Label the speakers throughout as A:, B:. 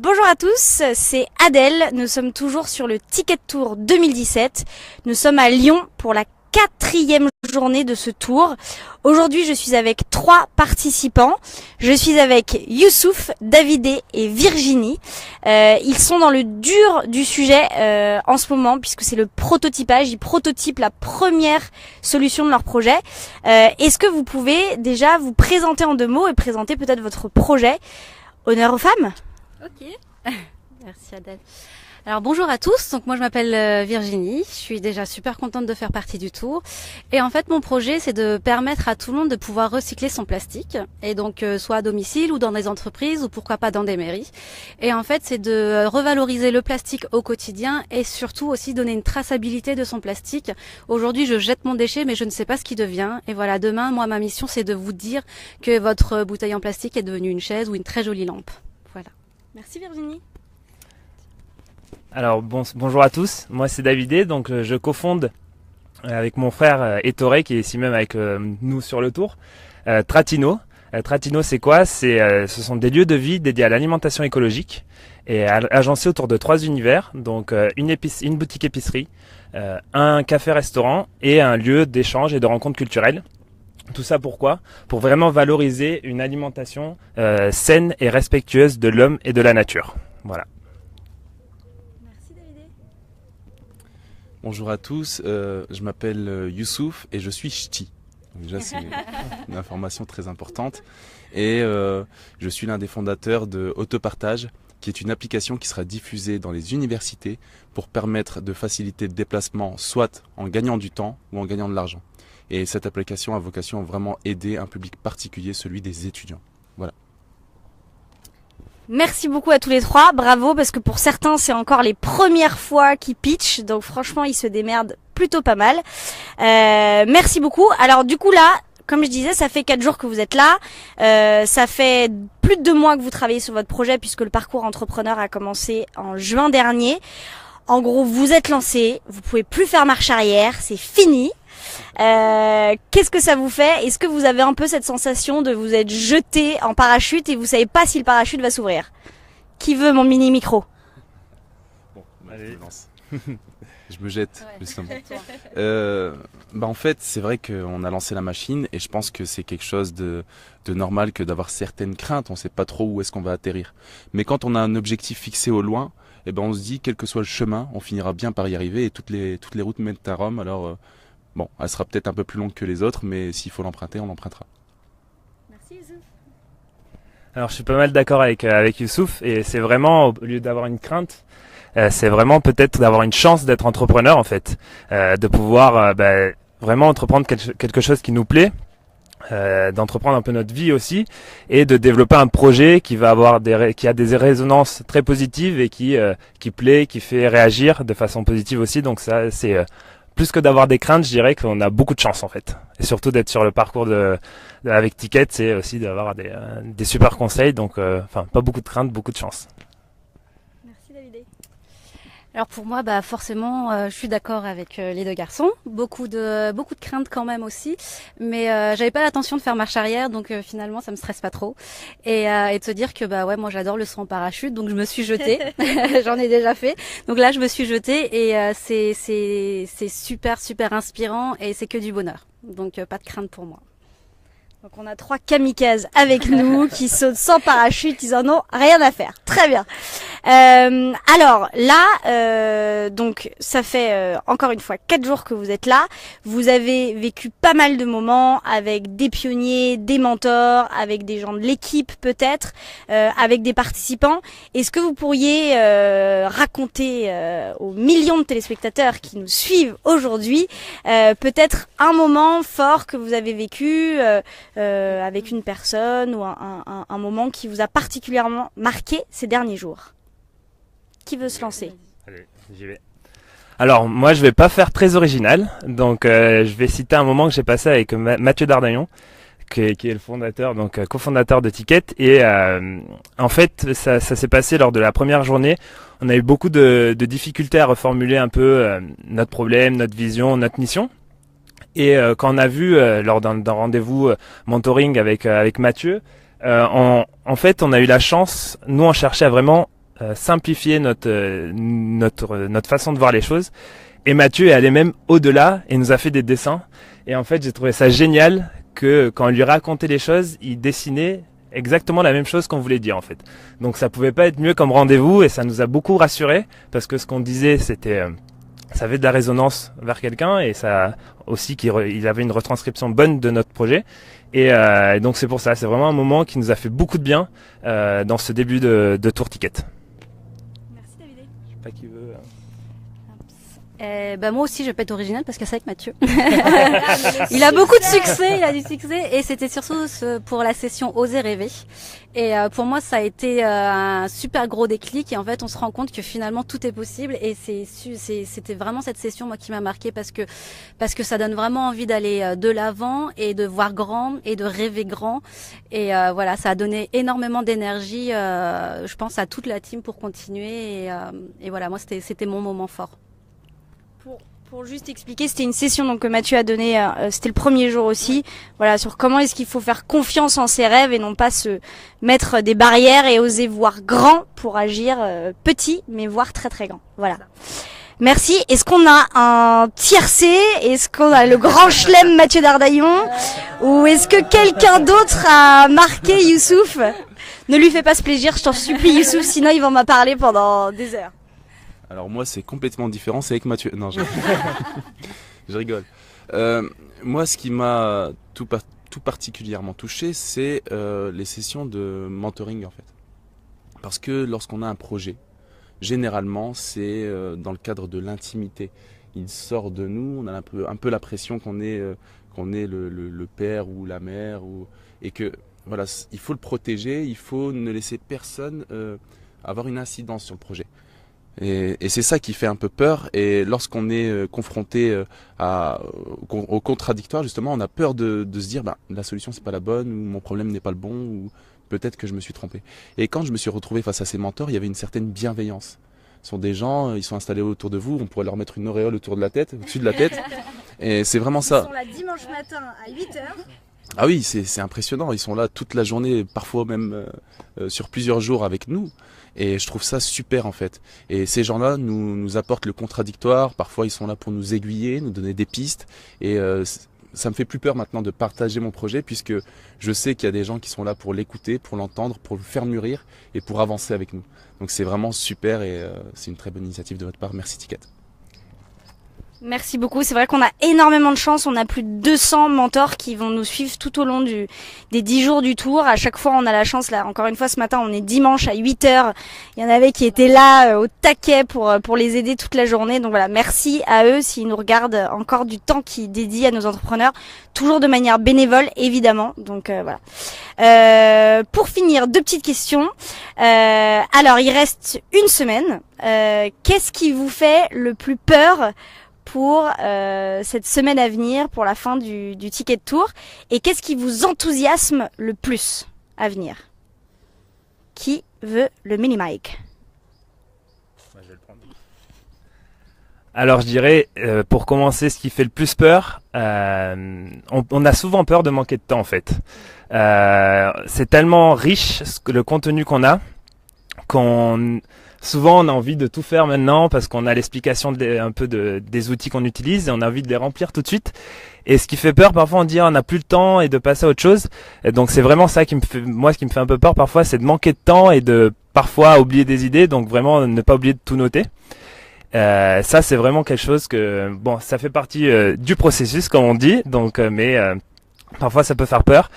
A: Bonjour à tous, c'est Adèle. Nous sommes toujours sur le Ticket Tour 2017. Nous sommes à Lyon pour la 4e journée de ce tour. Aujourd'hui, je suis avec 3 participants. Je suis avec Youssouf, Davidé et Virginie. Ils sont dans le dur du sujet en ce moment puisque c'est le prototypage. Ils prototypent la première solution de leur projet. Est-ce que vous pouvez déjà vous présenter en 2 mots et présenter peut-être votre projet? Honneur aux femmes.
B: Ok, merci Adèle. Alors bonjour à tous, donc moi je m'appelle Virginie, je suis déjà super contente de faire partie du tour. Et en fait mon projet c'est de permettre à tout le monde de pouvoir recycler son plastique, et donc soit à domicile ou dans des entreprises ou pourquoi pas dans des mairies. Et en fait c'est de revaloriser le plastique au quotidien et surtout aussi donner une traçabilité de son plastique. Aujourd'hui je jette mon déchet mais je ne sais pas ce qui devient. Et voilà, demain moi ma mission c'est de vous dire que votre bouteille en plastique est devenue une chaise ou une très jolie lampe. Voilà.
A: Merci Virginie.
C: Alors bonjour à tous, moi c'est Davidé, donc je cofonde avec mon frère Ettore qui est ici même avec nous sur le tour, Tratino. Tratino c'est quoi? Ce sont des lieux de vie dédiés à l'alimentation écologique et agencés autour de 3 univers, donc une boutique épicerie, un café-restaurant et un lieu d'échange et de rencontres culturelles. Tout ça pourquoi? Pour vraiment valoriser une alimentation saine et respectueuse de l'homme et de la nature. Voilà.
A: Merci Davidé.
D: Bonjour à tous, je m'appelle Youssouf et je suis ch'ti. Donc déjà c'est une information très importante. Et je suis l'un des fondateurs de Autopartage, qui est une application qui sera diffusée dans les universités pour permettre de faciliter le déplacement, soit en gagnant du temps ou en gagnant de l'argent. Et cette application a vocation à vraiment aider un public particulier, celui des étudiants. Voilà.
A: Merci beaucoup à tous les 3, bravo, parce que pour certains c'est encore les premières fois qu'ils pitchent, donc franchement ils se démerdent plutôt pas mal. Merci beaucoup. Alors du coup là, comme je disais, ça fait 4 jours que vous êtes là, ça fait plus de 2 mois que vous travaillez sur votre projet puisque le parcours entrepreneur a commencé en juin dernier. En gros, vous êtes lancé, vous pouvez plus faire marche arrière, c'est fini. Qu'est-ce que ça vous fait? Est-ce que vous avez un peu cette sensation de vous être jeté en parachute et vous savez pas si le parachute va s'ouvrir? Qui veut mon mini micro?
D: Bon,
C: allez.
D: je me lance. Je me jette,
B: Ouais.
D: justement. En fait, c'est vrai qu'on a lancé la machine et je pense que c'est quelque chose de normal que d'avoir certaines craintes. On ne sait pas trop où est-ce qu'on va atterrir. Mais quand on a un objectif fixé au loin, on se dit, quel que soit le chemin, on finira bien par y arriver et toutes les routes mènent à Rome. Alors, elle sera peut-être un peu plus longue que les autres, mais s'il faut l'emprunter, on l'empruntera.
A: Merci Youssouf.
C: Alors je suis pas mal d'accord avec Youssouf et c'est vraiment, au lieu d'avoir une crainte, c'est vraiment peut-être d'avoir une chance d'être entrepreneur en fait, de pouvoir vraiment entreprendre quelque chose qui nous plaît, d'entreprendre un peu notre vie aussi et de développer un projet qui va avoir qui a des résonances très positives et qui plaît, qui fait réagir de façon positive aussi. Donc ça c'est plus que d'avoir des craintes, je dirais qu'on a beaucoup de chance en fait. Et surtout d'être sur le parcours avec Ticket, c'est aussi d'avoir des super conseils. Donc, pas beaucoup de craintes, beaucoup de chance.
A: Merci Davidé.
B: Alors pour moi, forcément, je suis d'accord avec les 2 garçons. Beaucoup de craintes quand même aussi, mais j'avais pas l'intention de faire marche arrière, donc finalement ça me stresse pas trop. Et de se dire que moi j'adore le saut en parachute, donc je me suis jetée. J'en ai déjà fait, donc là je me suis jetée et c'est super inspirant et c'est que du bonheur. Donc pas de crainte pour moi.
A: Donc on a 3 kamikazes avec nous qui sautent sans parachute, ils en ont rien à faire. Très bien. Alors là, donc ça fait encore une fois 4 jours que vous êtes là. Vous avez vécu pas mal de moments avec des pionniers, des mentors, avec des gens de l'équipe peut-être, avec des participants. Est-ce que vous pourriez raconter aux millions de téléspectateurs qui nous suivent aujourd'hui peut-être un moment fort que vous avez vécu avec une personne ou un moment qui vous a particulièrement marqué ces derniers jours? Qui veut se lancer?
C: Allez, j'y vais. Alors moi je vais pas faire très original, donc je vais citer un moment que j'ai passé avec Mathieu Dardagnon, qui est le fondateur, donc cofondateur de Ticket. Et en fait ça s'est passé lors de la première journée. On a eu beaucoup de difficultés à reformuler un peu notre problème, notre vision, notre mission. Et quand on a vu lors d'un rendez-vous mentoring avec Mathieu, en fait on a eu la chance, nous on cherchait à vraiment simplifier notre façon de voir les choses. Et Mathieu est allé même au-delà et nous a fait des dessins. Et en fait, j'ai trouvé ça génial que quand on lui racontait les choses, il dessinait exactement la même chose qu'on voulait dire en fait. Donc ça pouvait pas être mieux comme rendez-vous et ça nous a beaucoup rassurés parce que ce qu'on disait c'était ça avait de la résonance vers quelqu'un et ça aussi il avait une retranscription bonne de notre projet et donc c'est pour ça, c'est vraiment un moment qui nous a fait beaucoup de bien dans ce début de Tour Ticket.
A: Merci David.
C: Je sais pas qui veut.
B: Moi aussi, je vais pas être originale parce que c'est avec Mathieu. Il a beaucoup de succès, il a du succès et c'était surtout pour la session Oser rêver. Et pour moi, ça a été un super gros déclic et en fait, on se rend compte que finalement tout est possible et c'était vraiment cette session moi qui m'a marqué parce que ça donne vraiment envie d'aller de l'avant et de voir grand et de rêver grand et voilà, ça a donné énormément d'énergie, je pense à toute la team pour continuer et voilà, moi c'était mon moment fort.
A: Pour juste expliquer, c'était une session donc que Mathieu a donnée, c'était le premier jour aussi, voilà, sur comment est-ce qu'il faut faire confiance en ses rêves et non pas se mettre des barrières et oser voir grand pour agir petit, mais voir très très grand. Voilà. Merci. Est-ce qu'on a un tiercé? Est-ce qu'on a le grand chelem Mathieu Dardaillon? Ou est-ce que quelqu'un d'autre a marqué Youssouf? Ne lui fais pas ce plaisir, je t'en supplie Youssouf, sinon il va m'en parler pendant des heures.
D: Alors moi c'est complètement différent, c'est avec Mathieu. Non, je rigole. Moi ce qui m'a tout particulièrement touché, c'est les sessions de mentoring en fait. Parce que lorsqu'on a un projet, généralement c'est dans le cadre de l'intimité. Il sort de nous, on a un peu la pression qu'on est le père ou la mère et que voilà, il faut le protéger, il faut ne laisser personne avoir une incidence sur le projet. Et c'est ça qui fait un peu peur. Et lorsqu'on est confronté au contradictoire, justement, on a peur de se dire la solution c'est pas la bonne, ou mon problème n'est pas le bon, ou peut-être que je me suis trompé. Et quand je me suis retrouvé face à ces mentors, il y avait une certaine bienveillance. Ce sont des gens, ils sont installés autour de vous, on pourrait leur mettre une auréole autour de la tête, au-dessus de la tête. Et c'est vraiment ça.
A: Ils sont là dimanche matin à 8h.
D: Ah oui, c'est impressionnant. Ils sont là toute la journée, parfois même sur plusieurs jours avec nous. Et je trouve ça super en fait. Et ces gens-là nous apportent le contradictoire. Parfois, ils sont là pour nous aiguiller, nous donner des pistes. Et ça me fait plus peur maintenant de partager mon projet puisque je sais qu'il y a des gens qui sont là pour l'écouter, pour l'entendre, pour le faire mûrir et pour avancer avec nous. Donc c'est vraiment super et c'est une très bonne initiative de votre part. Merci Ticket.
A: Merci beaucoup. C'est vrai qu'on a énormément de chance. On a plus de 200 mentors qui vont nous suivre tout au long des 10 jours du tour. À chaque fois, on a la chance. Là, encore une fois, ce matin, on est dimanche à 8h. Il y en avait qui étaient là au taquet pour les aider toute la journée. Donc voilà, merci à eux s'ils nous regardent encore du temps qu'ils dédient à nos entrepreneurs. Toujours de manière bénévole, évidemment. Donc voilà. Pour finir, 2 petites questions. Alors, il reste une semaine. Qu'est-ce qui vous fait le plus peur pour cette semaine à venir, pour la fin du Ticket de Tour? Et qu'est-ce qui vous enthousiasme le plus à venir? Qui veut le mini-mic?
C: Je vais le prendre. Alors je dirais, pour commencer, ce qui fait le plus peur, on a souvent peur de manquer de temps en fait. C'est tellement riche le contenu qu'on a, souvent, on a envie de tout faire maintenant parce qu'on a l'explication des outils qu'on utilise et on a envie de les remplir tout de suite. Et ce qui fait peur, parfois, on dit on n'a plus le temps et de passer à autre chose. Et donc, c'est vraiment ça qui me fait un peu peur parfois, c'est de manquer de temps et de parfois oublier des idées. Donc, vraiment, ne pas oublier de tout noter. Ça, c'est vraiment quelque chose que, bon, ça fait partie du processus, comme on dit. Donc, mais parfois, ça peut faire peur.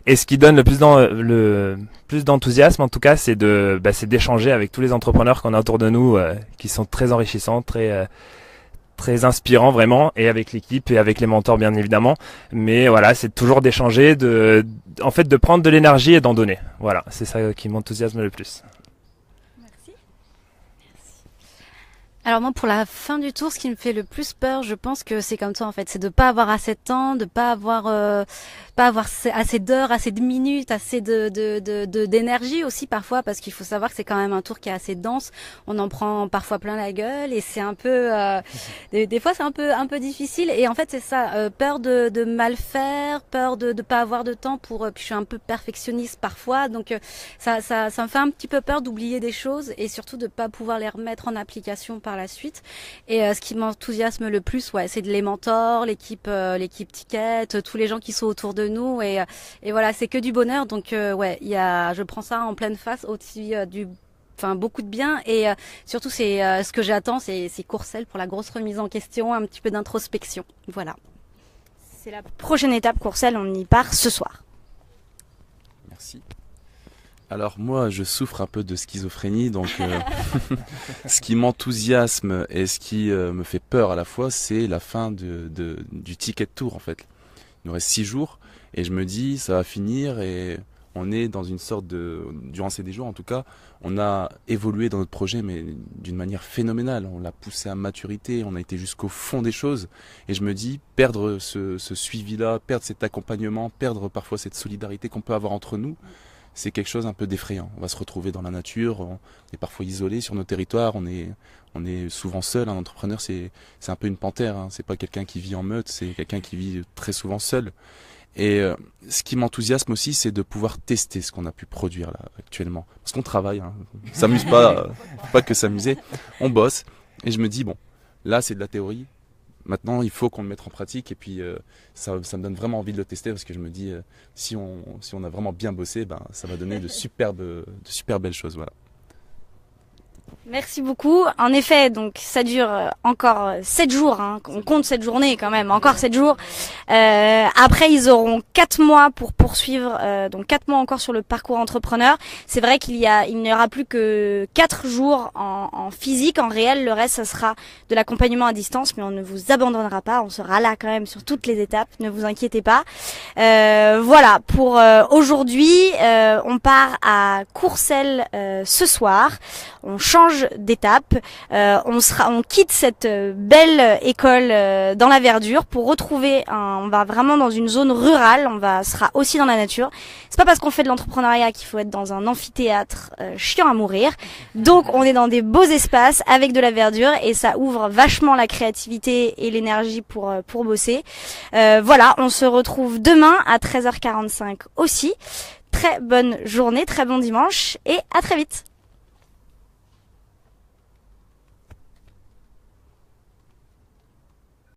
C: Et ce qui donne le plus d'enthousiasme, en tout cas, c'est d'échanger avec tous les entrepreneurs qu'on a autour de nous, qui sont très enrichissants, très inspirants vraiment, et avec l'équipe et avec les mentors bien évidemment. Mais voilà, c'est toujours d'échanger, en fait, de prendre de l'énergie et d'en donner. Voilà, c'est ça qui m'enthousiasme le plus.
A: Merci.
B: Alors moi, pour la fin du tour, ce qui me fait le plus peur, je pense que c'est comme toi en fait, c'est de pas avoir assez de temps, de pas avoir assez d'heures, assez de minutes, assez d'énergie aussi parfois, parce qu'il faut savoir que c'est quand même un tour qui est assez dense. On en prend parfois plein la gueule et c'est un peu des fois c'est un peu difficile. Et en fait c'est ça, peur de mal faire, peur de pas avoir de temps pour. Puis je suis un peu perfectionniste parfois, donc ça me fait un petit peu peur d'oublier des choses et surtout de pas pouvoir les remettre en application par la suite. Et ce qui m'enthousiasme le plus, c'est de les mentors, l'équipe Ticket, tous les gens qui sont autour de nous et voilà, c'est que du bonheur. Donc je prends ça en pleine face aussi beaucoup de bien et surtout c'est ce que j'attends, c'est Courcelles pour la grosse remise en question, un petit peu d'introspection. Voilà.
A: C'est la prochaine étape Courcelles, on y part ce soir.
D: Merci. Alors moi, je souffre un peu de schizophrénie, donc ce qui m'enthousiasme et ce qui me fait peur à la fois, c'est la fin du Ticket Tour en fait. Il nous reste 6 jours et je me dis ça va finir et on est dans une sorte durant ces 10 jours en tout cas, on a évolué dans notre projet mais d'une manière phénoménale. On l'a poussé à maturité, on a été jusqu'au fond des choses et je me dis perdre ce suivi-là, perdre cet accompagnement, perdre parfois cette solidarité qu'on peut avoir entre nous. C'est quelque chose un peu d'effrayant. On va se retrouver dans la nature, on est parfois isolé sur nos territoires, on est souvent seul. Un entrepreneur, c'est un peu une panthère, hein. C'est pas quelqu'un qui vit en meute, c'est quelqu'un qui vit très souvent seul. Et ce qui m'enthousiasme aussi, c'est de pouvoir tester ce qu'on a pu produire là actuellement. Parce qu'on travaille, hein. On s'amuse pas que s'amuser, on bosse. Et je me dis bon, là c'est de la théorie. Maintenant, il faut qu'on le mette en pratique et puis ça me donne vraiment envie de le tester parce que je me dis si on a vraiment bien bossé, ça va donner de super belles choses. Voilà.
A: Merci beaucoup. En effet, donc ça dure encore 7 jours. Hein. On compte cette journée quand même, encore 7 jours. Après, ils auront 4 mois pour poursuivre, donc 4 mois encore sur le parcours entrepreneur. C'est vrai il n'y aura plus que 4 jours en physique, en réel. Le reste, ça sera de l'accompagnement à distance, mais on ne vous abandonnera pas. On sera là quand même sur toutes les étapes. Ne vous inquiétez pas. Voilà, pour aujourd'hui, on part à Courcelles ce soir. On change d'étape, on quitte cette belle école dans la verdure pour retrouver on va vraiment dans une zone rurale, sera aussi dans la nature. C'est pas parce qu'on fait de l'entrepreneuriat qu'il faut être dans un amphithéâtre chiant à mourir. Donc on est dans des beaux espaces avec de la verdure et ça ouvre vachement la créativité et l'énergie pour bosser. Voilà, on se retrouve demain à 13h45 aussi. Très bonne journée, très bon dimanche et à très vite.